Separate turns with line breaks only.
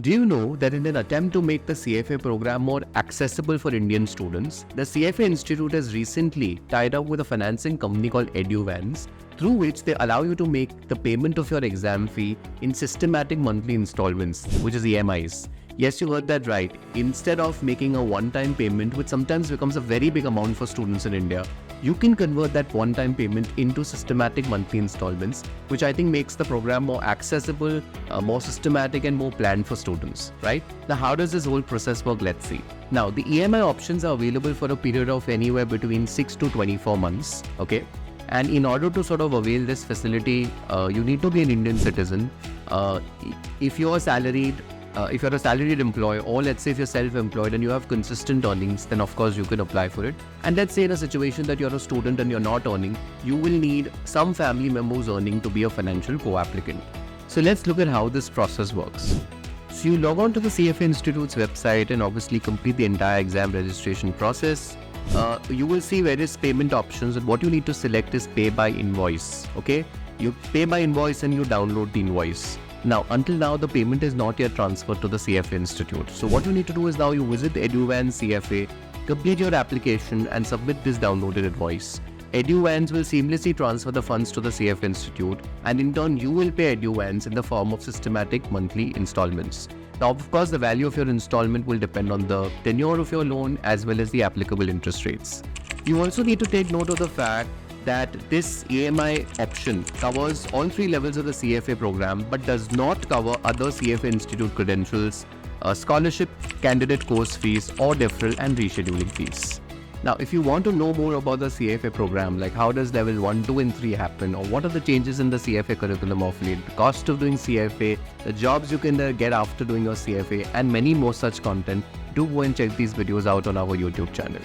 Do you know that in an attempt to make the CFA program more accessible for Indian students, the CFA Institute has recently tied up with a financing company called EduVans, through which they allow you to make the payment of your exam fee in systematic monthly installments, which is EMIs. Yes, you heard that right. Instead of making a one-time payment, which sometimes becomes a very big amount for students in India, you can convert that one-time payment into systematic monthly installments, which I think makes the program more accessible, more systematic and more planned for students, right? Now, how does this whole process work? Let's see. Now, the EMI options are available for a period of anywhere between 6 to 24 months, okay? And in order to sort of avail this facility, you need to be an Indian citizen. If you're salaried, if you're a salaried employee, or let's say if you're self-employed and you have consistent earnings, then of course you can apply for it. And let's say in a situation that you're a student and you're not earning, you will need some family members earning to be a financial co-applicant. So let's look at how this process works. So you log on to the CFA Institute's website and obviously complete the entire exam registration process. You will see various payment options, and what you need to select is pay by invoice. Okay, you pay by invoice and you download the invoice. Now, until now, the payment is not yet transferred to the CFA Institute. So what you need to do is now you visit EduVans CFA, complete your application and submit this downloaded invoice. EduVans will seamlessly transfer the funds to the CFA Institute, and in turn you will pay EduVans in the form of systematic monthly installments. Now, of course, the value of your installment will depend on the tenure of your loan as well as the applicable interest rates. You also need to take note of the fact that this EMI option covers all 3 levels of the CFA program but does not cover other CFA Institute credentials, scholarship, candidate course fees, or deferral and rescheduling fees. Now, if you want to know more about the CFA program, like how does level 1, 2 and 3 happen, or what are the changes in the CFA curriculum of late, the cost of doing CFA, the jobs you can get after doing your CFA, and many more such content, do go and check these videos out on our YouTube channel.